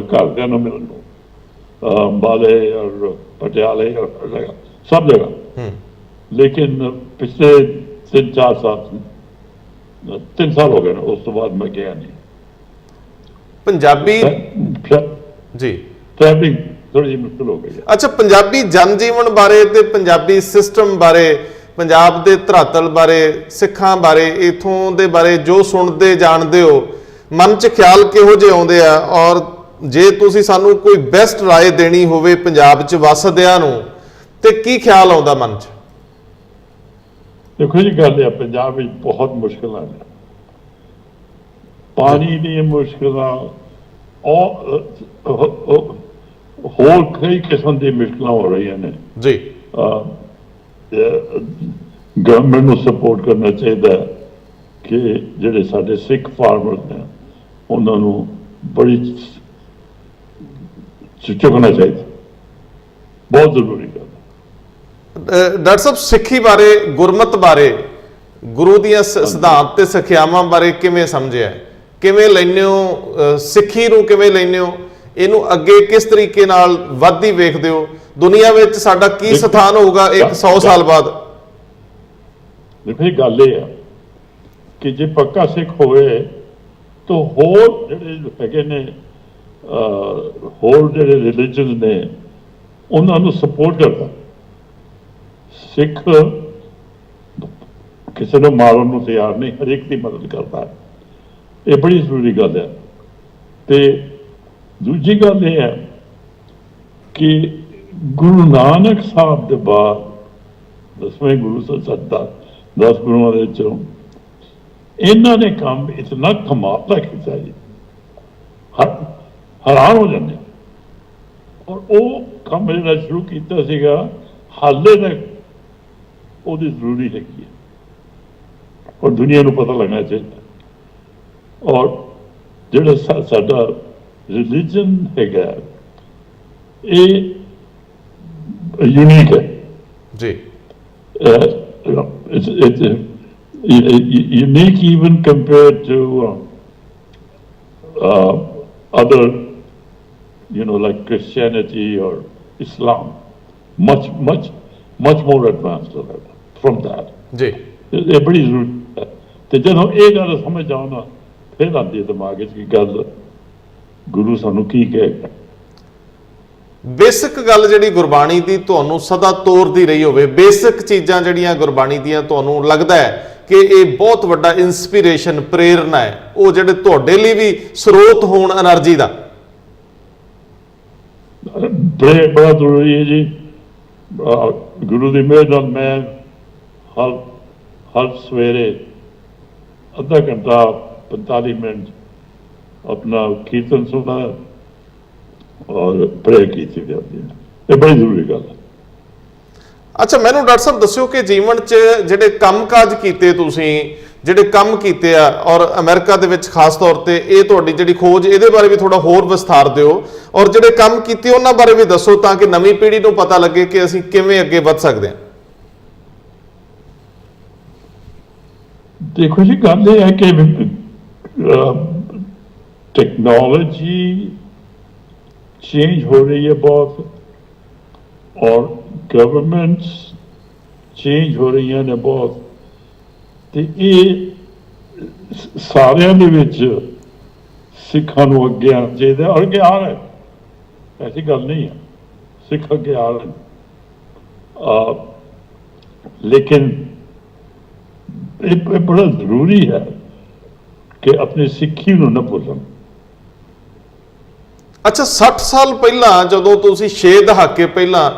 ਘਰਦਿਆਂ ਨੂੰ ਮਿਲਣ ਨੂੰ, ਅੰਬਾਲੇ ਔਰ ਪਟਿਆਲੇ ਔਰ ਸਭ ਜਗ੍ਹਾ। ਲੇਕਿਨ ਪਿਛਲੇ 3-4 ਸਾਲ 3 ਸਾਲ ਹੋ ਗਏ ਨੇ, ਉਸ ਤੋਂ ਬਾਅਦ ਮੈਂ ਗਿਆ ਨਹੀਂ। ਪੰਜਾਬੀ ਜੀ ਟ੍ਰੈਵਲਿੰਗ ਥੋੜੀ ਜਿਹੀ ਮੁਸ਼ਕਿਲ ਹੋ ਗਈ ਹੈ। ਅੱਛਾ, ਪੰਜਾਬੀ ਜਨ ਜੀਵਨ ਬਾਰੇ ਤੇ ਪੰਜਾਬੀ ਸਿਸਟਮ ਬਾਰੇ, ਪੰਜਾਬ ਦੇ ਧਰਾਤਲ ਬਾਰੇ, ਸਿੱਖਾਂ ਬਾਰੇ, ਇਥੋਂ ਦੇ ਬਾਰੇ ਜੋ ਸੁਣਦੇ ਜਾਣਦੇ ਹੋ, ਮਨ 'ਚ ਖਿਆਲ ਕਿਹੋ ਜਿਹੇ ਆਉਂਦੇ ਆ? ਔਰ ਜੇ ਤੁਸੀਂ ਸਾਨੂੰ ਕੋਈ ਬੈਸਟ ਰਾਏ ਦੇਣੀ ਹੋਵੇ ਪੰਜਾਬ 'ਚ ਵਸਦਿਆਂ ਨੂੰ, ਤੇ ਕੀ ਖਿਆਲ ਆਉਂਦਾ ਮਨ 'ਚ? ਦੇਖੋ ਜੀ, ਗੱਲ ਹੈ ਪੰਜਾਬ ਵਿੱਚ ਬਹੁਤ ਮੁਸ਼ਕਿਲਾਂ ਨੇ, ਪਾਣੀ ਦੀਆਂ ਮੁਸ਼ਕਿਲਾਂ, ਹੋਰ ਕਈ ਕਿਸਮ ਦੀ ਮੁਸ਼ਕਿਲਾਂ ਹੋ ਰਹੀਆਂ ਨੇ ਜੀ। ਗਵਰਨਮੈਂਟ ਨੂੰ ਸਪੋਰਟ ਕਰਨਾ ਚਾਹੀਦਾ ਕਿ ਜਿਹੜੇ ਸਾਡੇ ਸਿੱਖ ਫਾਰਮਰਸ ਨੇ ਉਹਨਾਂ ਨੂੰ ਬੜੀ ਚੁੱਕਣਾ ਚਾਹੀਦਾ, ਬਹੁਤ ਜ਼ਰੂਰੀ ਗੱਲ। ਡਾਕਟਰ ਸਾਹਿਬ, ਸਿੱਖੀ ਬਾਰੇ, ਗੁਰਮਤ ਬਾਰੇ, ਗੁਰੂ ਦੀਆਂ ਸਿਧਾਂਤ ਤੇ ਸਿੱਖਿਆਵਾਂ ਬਾਰੇ ਕਿਵੇਂ ਸਮਝਿਆ? ਕਿਵੇਂ ਲੈਂਦੇ ਹੋ ਸਿੱਖੀ ਨੂੰ? ਕਿਵੇਂ ਲੈਂਦੇ ਹੋ ਇਹਨੂੰ? ਅੱਗੇ ਕਿਸ ਤਰੀਕੇ ਨਾਲ ਵੱਧਦੀ ਵੇਖਦੇ ਹੋ? ਦੁਨੀਆ ਵਿੱਚ ਸਾਡਾ ਕੀ ਸਥਾਨ ਹੋਊਗਾ 100 ਸਾਲ ਬਾਅਦ? ਦੇਖੋ ਇਹ ਗੱਲ ਇਹ ਆ ਕਿ ਜੇ ਪੱਕਾ ਸਿੱਖ ਹੋਵੇ ਤਾਂ ਹੋਰ ਜਿਹੜੇ ਹੈਗੇ ਨੇ, ਹੋਰ ਜਿਹੜੇ ਰਿਲੀਜਨ ਨੇ, ਉਹਨਾਂ ਨੂੰ ਸਪੋਰਟ ਕਰਦਾ। ਸਿੱਖ ਕਿਸੇ ਨੂੰ ਮਾਰਨ ਨੂੰ ਤਿਆਰ ਨਹੀਂ, ਹਰੇਕ ਦੀ ਮਦਦ ਕਰਦਾ। ਇਹ ਬੜੀ ਜ਼ਰੂਰੀ ਗੱਲ ਹੈ। ਤੇ ਦੂਜੀ ਗੱਲ ਇਹ ਹੈ ਕਿ ਗੁਰੂ ਨਾਨਕ ਸਾਹਿਬ ਦੇ ਬਾਅਦ 10ਵੇਂ ਗੁਰੂ ਸੱਚਾ 10 ਗੁਰੂਆਂ ਦੇ ਵਿੱਚੋਂ ਇਹਨਾਂ ਨੇ ਕੰਮ ਇਤਨਾ ਕਮਾਲ ਕੀਤਾ ਜੀ, ਹੈਰਾਨ ਹੋ ਜਾਂਦੇ। ਔਰ ਉਹ ਕੰਮ ਜਿਹੜਾ ਸ਼ੁਰੂ ਕੀਤਾ ਸੀਗਾ, ਹਾਲੇ ਤੱਕ ਉਹਦੀ ਜ਼ਰੂਰੀ ਹੈਗੀ ਹੈ ਔਰ ਦੁਨੀਆ ਨੂੰ ਪਤਾ ਲੱਗਣਾ ਚਾਹੀਦਾ। ਔਰ ਜਿਹੜਾ ਸਾਡਾ ਰਿਲੀਜਨ ਹੈਗਾ, ਇਹ ਯੂਨੀਕ ਹੈ ਜੀ। it's unique even compared to other, like Christianity or Islam, much more advanced from that। ਜੀ, ਇਹ ਬੜੀ ਜ਼ਰੂਰੀ ਹੈ। ਤੇ ਜਦੋਂ ਇਹ ਗੱਲ ਸਮਝ ਆਉ ਨਾ, ਫਿਰ ਆਉਂਦੀ ਹੈ ਦਿਮਾਗ ਵਿੱਚ ਕਿ ਗੱਲ ਗੁਰੂ ਸਾਨੂੰ ਕੀ ਕਹੇਗਾ। ਬੇਸਿਕ ਗੱਲ ਜਿਹੜੀ ਗੁਰਬਾਣੀ ਦੀ ਤੁਹਾਨੂੰ ਸਦਾ ਤੋਰਦੀ ਰਹੀ ਹੋਵੇ, ਬੇਸਿਕ ਚੀਜ਼ਾਂ ਜਿਹੜੀਆਂ ਗੁਰਬਾਣੀ ਦੀਆਂ ਤੁਹਾਨੂੰ ਲੱਗਦਾ ਹੈ ਕਿ ਇਹ ਬਹੁਤ ਵੱਡਾ ਇਨਸਪੀਰੇਸ਼ਨ, ਪ੍ਰੇਰਨਾ ਹੈ, ਉਹ ਜਿਹੜੇ ਤੁਹਾਡੇ ਲਈ ਵੀ ਸਰੋਤ ਹੋਣ એનર્ਜੀ ਦਾ? ਬੜਾ ਜ਼ਰੂਰੀ ਹੈ ਜੀ। ਗੁਰੂ ਦੀ ਮਿਹਰ ਨਾਲ ਮੈਂ ਹਰ ਸਵੇਰੇ ਅੱਧਾ ਘੰਟਾ 45 ਮਿੰਟ ਆਪਣਾ ਕੀਰਤਨ ਸੁਣਨਾ ਔਰ ਪ੍ਰੇਅਰ ਕੀਤੀ ਜਾਂਦੀ ਹੈ। ਇਹ ਬੜੀ ਜ਼ਰੂਰੀ ਗੱਲ ਹੈ। ਅੱਛਾ, ਮੈਨੂੰ ਡਾਕਟਰ ਸਾਹਿਬ ਦੱਸਿਓ ਕਿ ਜੀਵਨ 'ਚ ਜਿਹੜੇ ਕੰਮਕਾਜ ਕੀਤੇ ਤੁਸੀਂ, ਜਿਹੜੇ ਕੰਮ ਕੀਤੇ ਆ, ਔਰ ਅਮਰੀਕਾ ਦੇ ਵਿੱਚ ਖਾਸ ਤੌਰ ਤੇ ਇਹ ਤੁਹਾਡੀ ਜਿਹੜੀ ਖੋਜ, ਇਹਦੇ ਬਾਰੇ ਵੀ ਥੋੜਾ ਹੋਰ ਵਿਸਥਾਰ ਦਿਓ, ਔਰ ਜਿਹੜੇ ਕੰਮ ਕੀਤੇ ਉਹਨਾਂ ਬਾਰੇ ਵੀ ਦੱਸੋ ਤਾਂ ਕਿ ਨਵੀਂ ਪੀੜ੍ਹੀ ਨੂੰ ਪਤਾ ਲੱਗੇ ਕਿ ਅਸੀਂ ਕਿਵੇਂ ਅੱਗੇ ਵੱਧ ਸਕਦੇ ਹਾਂ। ਦੇਖੋ ਜੀ, ਗੱਲ ਇਹ ਹੈ ਕਿ टेक्नोलॉजी चेंज हो रही है बहुत, और गवर्नमेंट्स चेंज हो रही हैं ने बहुत, ਤੇ ਇਹ ਸਾਰਿਆਂ ਦੇ ਵਿੱਚ ਸਿੱਖਾਂ ਨੂੰ ਅੱਗੇ ਆਉਣਾ ਚਾਹੀਦਾ, ਔਰ ਅੱਗੇ ਆ ਰਹੇ, ਐਸੀ ਗੱਲ ਨਹੀਂ ਹੈ, ਸਿੱਖ ਅੱਗੇ ਆ ਰਹੇ, ਲੇਕਿਨ ਇਹ ਬੜਾ ਜ਼ਰੂਰੀ ਹੈ ਕਿ ਆਪਣੀ ਸਿੱਖੀ ਨੂੰ ਨਾ ਭੁੱਲਣ। ਅੱਛਾ, 60 ਸਾਲ ਪਹਿਲਾਂ ਜਦੋਂ ਤੁਸੀਂ 6 ਦਹਾਕੇ ਪਹਿਲਾਂ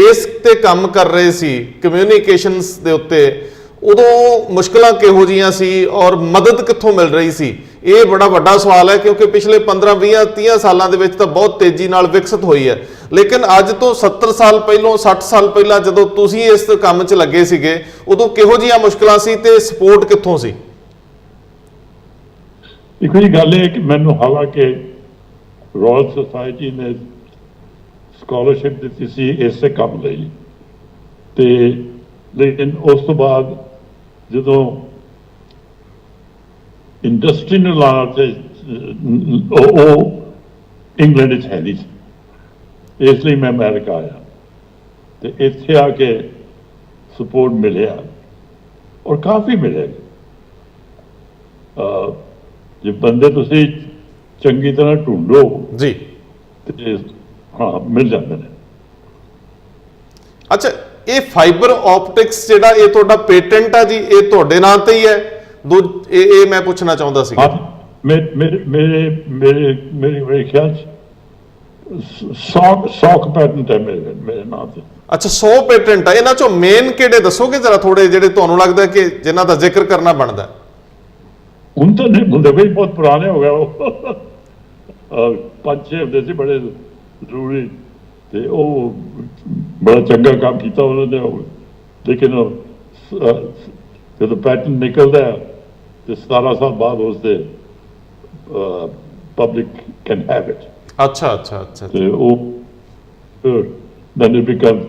ਇਸ ਤੇ ਕੰਮ ਕਰ ਰਹੇ ਸੀ ਕਮਿਊਨੀਕੇਸ਼ਨਸ ਦੇ ਉੱਤੇ, ਉਦੋਂ ਮੁਸ਼ਕਲਾਂ ਕਿਹੋ ਜੀਆਂ ਸੀ ਔਰ ਮਦਦ ਕਿੱਥੋਂ ਮਿਲ ਰਹੀ ਸੀ? ਇਹ ਬੜਾ ਵੱਡਾ ਸਵਾਲ ਹੈ ਕਿਉਂਕਿ ਪਿਛਲੇ 15 20 30 ਸਾਲਾਂ ਦੇ ਵਿੱਚ ਤਾਂ ਬਹੁਤ ਤੇਜ਼ੀ ਨਾਲ ਵਿਕਸਿਤ ਹੋਈ ਹੈ, ਲੇਕਿਨ ਅੱਜ ਤੋਂ 70 ਸਾਲ ਪਹਿਲਾਂ 60 ਸਾਲ ਪਹਿਲਾਂ ਜਦੋਂ ਤੁਸੀਂ ਇਸ ਕੰਮ 'ਚ ਲੱਗੇ ਸੀਗੇ, ਉਦੋਂ ਕਿਹੋ ਜੀਆਂ ਮੁਸ਼ਕਲਾਂ ਸੀ ਤੇ ਸਪੋਰਟ ਕਿੱਥੋਂ ਸੀ? ਦੇਖੋ ਜੀ, ਗੱਲ ਇਹ ਕਿ ਮੈਨੂੰ ਹਾਲਾਂਕਿ ਰਾਇਲ ਸੁਸਾਇਟੀ ਨੇ ਸਕਾਲਰਸ਼ਿਪ ਦਿੱਤੀ ਸੀ ਇਸੇ ਕੰਮ ਲਈ, ਤੇ ਲੇਕਿਨ ਉਸ ਤੋਂ ਬਾਅਦ ਜਦੋਂ ਇੰਡਸਟਰੀ ਨੂੰ ਲਾਉਣਾ ਤੇ ਉਹ ਇੰਗਲੈਂਡ ਵਿੱਚ ਹੈ ਨਹੀਂ ਸੀ, ਇਸ ਲਈ ਮੈਂ ਅਮਰੀਕਾ ਆਇਆ ਤੇ ਇੱਥੇ ਆ ਕੇ ਸਪੋਰਟ ਮਿਲਿਆ, ਔਰ ਕਾਫੀ ਮਿਲਿਆ। ਜੇ ਬੰਦੇ ਤੁਸੀਂ ਚੰਗੀ ਤਰ੍ਹਾਂ ਢੂੰढੋ ਜੀ ਤੇ ਹਾਂ ਮਿਲ ਜਾਂਦੇ ਨੇ। ਅੱਛਾ, ਇਹ ਫਾਈਬਰ ਆਪਟਿਕਸ ਜਿਹੜਾ ਇਹ ਤੁਹਾਡਾ ਪੇਟੈਂਟ ਆ ਜੀ, ਇਹ ਤੁਹਾਡੇ ਨਾਂ ਤੇ ਹੀ ਹੈ? ਇਹ ਮੈਂ ਪੁੱਛਣਾ ਚਾਹੁੰਦਾ ਸੀ। ਮੇਰੇ ਖਿਆਲ 100 ਪੈਟੈਂਟ ਹੈ ਮੇਰੇ ਨਾਂ ਤੇ। ਅੱਛਾ, 100 ਪੇਟੈਂਟ ਆ। ਇਹਨਾਂ ਚੋਂ ਮੇਨ ਕਿਹੜੇ ਦੱਸੋਗੇ ਜਰਾ ਥੋੜੇ, ਜਿਹੜੇ ਤੁਹਾਨੂੰ ਲੱਗਦਾ ਕਿ ਜਿਨ੍ਹਾਂ ਦਾ ਜ਼ਿਕਰ ਕਰਨਾ ਬਣਦਾ? ਹੁਣ ਤਾਂ ਨਹੀਂ ਹੁੰਦੇ ਬਈ, ਬਹੁਤ ਪੁਰਾਣੇ ਹੋ ਗਏ ਉਹ, 5-6 ਹੁੰਦੇ ਸੀ ਬੜੇ ਜ਼ਰੂਰੀ, ਤੇ ਉਹ ਬੜਾ ਚੰਗਾ ਕੰਮ ਕੀਤਾ ਉਹਨਾਂ ਨੇ, ਲੇਕਿਨ ਜਦੋਂ ਪੈਟਰਨ ਨਿਕਲਦਾ ਤੇ 17 ਸਾਲ ਬਾਅਦ ਉਸਦੇ ਪਬਲਿਕ ਕੈਨ ਹੈਵ ਇਟ। ਅੱਛਾ ਅੱਛਾ ਅੱਛਾ, ਤੇ ਉਹ then it becomes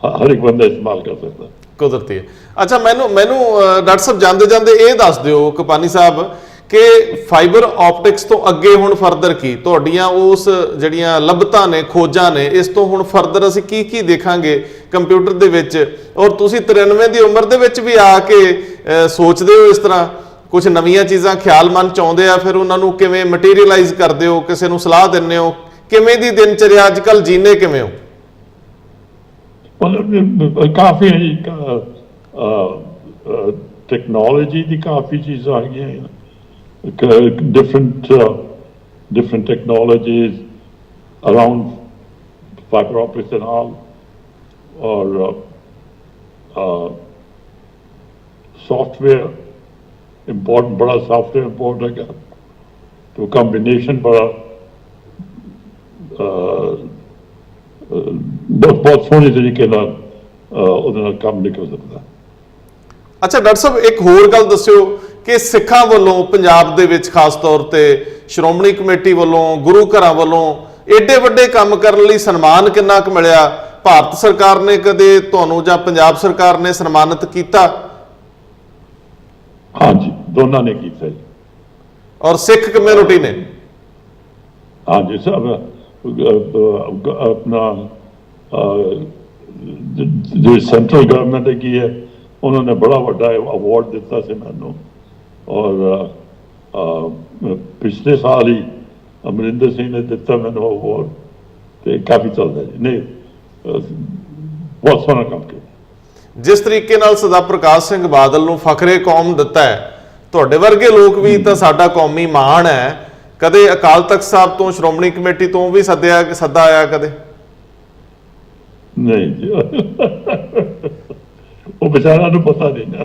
ਹਰ ਇੱਕ ਬੰਦਾ ਇਸਤੇਮਾਲ ਕਰ ਸਕਦਾ, ਕੁਦਰਤੀ ਹੈ। ਅੱਛਾ, ਮੈਨੂੰ ਡਾਕਟਰ ਸਾਹਿਬ ਜਾਂਦੇ ਜਾਂਦੇ ਇਹ ਦੱਸ ਦਿਓ ਕਪਾਨੀ ਸਾਹਿਬ ਕਿ ਫਾਈਬਰ ਆਪਟਿਕਸ ਤੋਂ ਅੱਗੇ ਹੁਣ ਫਰਦਰ ਕੀ ਤੁਹਾਡੀਆਂ ਉਸ ਜਿਹੜੀਆਂ ਲੱਭਤਾਂ ਨੇ, ਖੋਜਾਂ ਨੇ, ਇਸ ਤੋਂ ਹੁਣ ਫਰਦਰ ਅਸੀਂ ਕੀ ਕੀ ਦੇਖਾਂਗੇ ਕੰਪਿਊਟਰ ਦੇ ਵਿੱਚ? ਔਰ ਤੁਸੀਂ 93 ਦੀ ਉਮਰ ਦੇ ਵਿੱਚ ਵੀ ਆ ਕੇ ਸੋਚਦੇ ਹੋ ਇਸ ਤਰ੍ਹਾਂ ਕੁਝ ਨਵੀਆਂ ਚੀਜ਼ਾਂ, ਖਿਆਲ ਮਨ ਚ ਆਉਂਦੇ ਆ, ਫਿਰ ਉਹਨਾਂ ਨੂੰ ਕਿਵੇਂ ਮਟੀਰੀਅਲਾਈਜ਼ ਕਰਦੇ ਹੋ, ਕਿਸੇ ਨੂੰ ਸਲਾਹ ਦਿੰਦੇ ਹੋ, ਕਿਵੇਂ ਦੀ ਦਿਨਚਰਿਆ ਅੱਜ ਕੱਲ੍ਹ ਜੀਨੇ ਕਿਵੇਂ ਹੋ? ਕਾਫੀ ਟੈਕਨੋਲੋਜੀ ਦੀ ਕਾਫੀ ਚੀਜ਼ਾਂ ਆ ਗਈਆਂ, different technologies around fiber optics and all, or software important, बड़ा software important है, तो combination बड़ा बहुत सोहने तरीके ਨਾਲ ਉਹਦੇ ਨਾਲ ਕੰਮ ਨਿਕਲ ਸਕਦਾ। ਅੱਛਾ ਡਾਕਟਰ ਸਾਹਿਬ, ਇੱਕ ਹੋਰ ਗੱਲ ਦੱਸਿਓ ਕਿ ਸਿੱਖਾਂ ਵੱਲੋਂ ਪੰਜਾਬ ਦੇ ਵਿੱਚ ਖਾਸ ਤੌਰ ਤੇ ਸ਼੍ਰੋਮਣੀ ਕਮੇਟੀ ਵੱਲੋਂ, ਗੁਰੂ ਘਰਾਂ ਵੱਲੋਂ ਏਡੇ ਵੱਡੇ ਕੰਮ ਕਰਨ ਲਈ ਸਨਮਾਨ ਕਿੰਨਾ ਕੁ ਮਿਲਿਆ? ਭਾਰਤ ਸਰਕਾਰ ਨੇ ਕਦੇ ਤੁਹਾਨੂੰ ਜਾਂ ਪੰਜਾਬ ਸਰਕਾਰ ਨੇ ਸਨਮਾਨਿਤ ਕੀਤਾ? ਹਾਂਜੀ, ਦੋਨਾਂ ਨੇ ਕੀਤਾ ਜੀ। ਔਰ ਸਿੱਖ ਕਮਿਊਨਿਟੀ ਨੇ? ਹਾਂਜੀ, ਸਭ ਆਪਣਾ ਜੋ ਸੈਂਟਰਲ ਗਵਰਨਮੈਂਟ ਹੈਗੀ ਹੈ, ਉਹਨਾਂ ਨੇ ਬੜਾ ਵੱਡਾ ਅਵਾਰਡ ਦਿੱਤਾ ਸੀ ਮੈਨੂੰ, ਔਰ ਪਿਛਲੇ ਸਾਲ ਹੀ ਅਮਰਿੰਦਰ ਸਿੰਘ ਨੇ ਦਿੱਤਾ ਮੈਨੂੰ ਅਵਾਰਡ, ਤੇ ਕਾਫੀ ਚੱਲਦਾ ਜੀ। ਨਹੀਂ, ਬਹੁਤ ਸੋਹਣਾ ਕੰਮ ਕੀਤਾ। ਜਿਸ ਤਰੀਕੇ ਨਾਲ ਸਰਦਾਰ ਪ੍ਰਕਾਸ਼ ਸਿੰਘ ਬਾਦਲ ਨੂੰ ਫਖਰੇ ਕੌਮ ਦਿੱਤਾ ਹੈ, ਤੁਹਾਡੇ ਵਰਗੇ ਲੋਕ ਵੀ ਤਾਂ ਸਾਡਾ ਕੌਮੀ ਮਾਣ ਹੈ। ਕਦੇ ਅਕਾਲ ਤਖਤ ਸਾਹਿਬ ਤੋਂ, ਸ਼੍ਰੋਮਣੀ ਕਮੇਟੀ ਤੋਂ ਵੀ ਸੱਦਾ ਆਇਆ ਕਦੇ? ਨਹੀਂ ਜੀ, ਉਹ ਵਿਚਾਰਾਂ ਨੂੰ ਪਤਾ ਨਹੀਂ ਨਾ।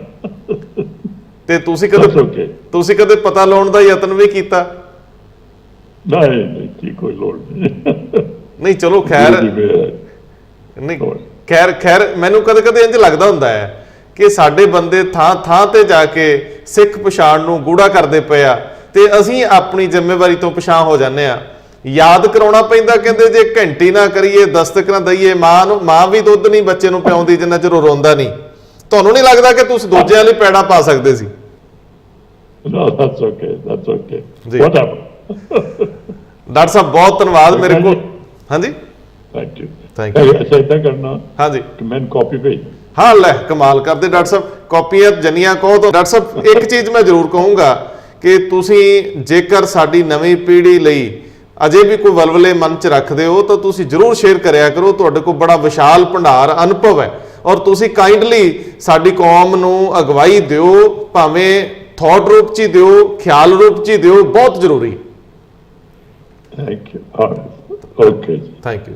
ਤੇ ਤੁਸੀਂ ਕਦੇ ਪਤਾ ਲਾਉਣ ਦਾ ਯਤਨ ਵੀ ਕੀਤਾ? ਨਹੀਂ, ਕੋਈ ਲੋੜ ਨਹੀਂ। ਨਹੀਂ, ਚਲੋ ਖੈਰ, ਨਹੀਂ ਖੈਰ ਖੈਰ ਮੈਨੂੰ ਕਦੇ ਕਦੇ ਇੰਜ ਲੱਗਦਾ ਹੁੰਦਾ ਹੈ ਕਿ ਸਾਡੇ ਬੰਦੇ ਥਾਂ ਥਾਂ ਤੇ ਜਾ ਕੇ ਸਿੱਖ ਪਛਾਣ ਨੂੰ ਗੂੜਾ ਕਰਦੇ ਪਏ ਆ ਤੇ ਅਸੀਂ ਆਪਣੀ ਜ਼ਿੰਮੇਵਾਰੀ ਤੋਂ ਪਛਾਣ ਹੋ ਜਾਂਦੇ ਆ। ਯਾਦ ਕਰਾਉਣਾ ਪੈਂਦਾ, ਕਹਿੰਦੇ ਜੇ ਘੰਟੀ ਨਾ ਕਰੀਏ ਦਸਤਕ ਨਾ ਦਈਏ ਮਾਂ ਨੂੰ, ਮਾਂ ਵੀ ਦੁੱਧ ਨਹੀਂ ਬੱਚੇ ਨੂੰ ਪਿਆਉਂਦੀ ਜਿੰਨਾ ਚਿਰ ਉਹ ਰੋਂਦਾ ਨਹੀਂ। ਤੁਹਾਨੂੰ ਨਹੀਂ ਲੱਗਦਾ ਕਿ ਤੁਸੀਂ ਦੂਜਿਆਂ ਲਈ ਪੈੜਾ ਪਾ ਸਕਦੇ ਸੀ? No, that's okay. That's okay. ਜੀ। Whatever. ਡਾਕਟਰ ਸਾਹਿਬ ਬਹੁਤ ਧੰਨਵਾਦ। ਮੇਰੇ ਕੋਲ ਹਾਂਜੀ Thank you. Thank you. ਅੱਛਾ ਏਦਾਂ ਕਰਨਾ ਹਾਂਜੀ ਕਿ ਮੈਨੂੰ ਕਾਪੀ ਭੇਜ। ਹਾਂ ਲੈ ਕਮਾਲ ਕਰਦੇ ਡਾਕਟਰ ਸਾਹਿਬ, ਕਾਪੀਆਂ ਜੰਨੀਆਂ ਕਹੋ ਤਾਂ। ਡਾਕਟਰ ਸਾਹਿਬ ਇੱਕ ਚੀਜ਼ ਮੈਂ ਜ਼ਰੂਰ ਕਹੂੰਗਾ ਕਿ ਤੁਸੀਂ ਜੇਕਰ ਸਾਡੀ ਨਵੀਂ ਪੀੜ੍ਹੀ ਲਈ ਅਜੇ ਵੀ ਕੋਈ ਵਲਵਲੇ ਮਨ 'ਚ ਰੱਖਦੇ ਹੋ ਤਾਂ ਤੁਸੀਂ ਜ਼ਰੂਰ ਸ਼ੇਅਰ ਕਰਿਆ ਕਰੋ। ਤੁਹਾਡੇ ਕੋਲ ਬੜਾ ਵਿਸ਼ਾਲ ਭੰਡਾਰ ਅਨੁਭਵ ਹੈ ਔਰ ਤੁਸੀਂ ਕਾਈਂਡਲੀ ਸਾਡੀ ਕੌਮ ਨੂੰ ਅਗਵਾਈ ਦਿਓ, ਭਾਵੇਂ ਥਾਟ ਰੂਪ 'ਚ ਹੀ ਦਿਓ, ਖਿਆਲ ਰੂਪ 'ਚ ਹੀ ਦਿਓ, ਬਹੁਤ ਜ਼ਰੂਰੀ। Thank you. All right. Okay. Thank you.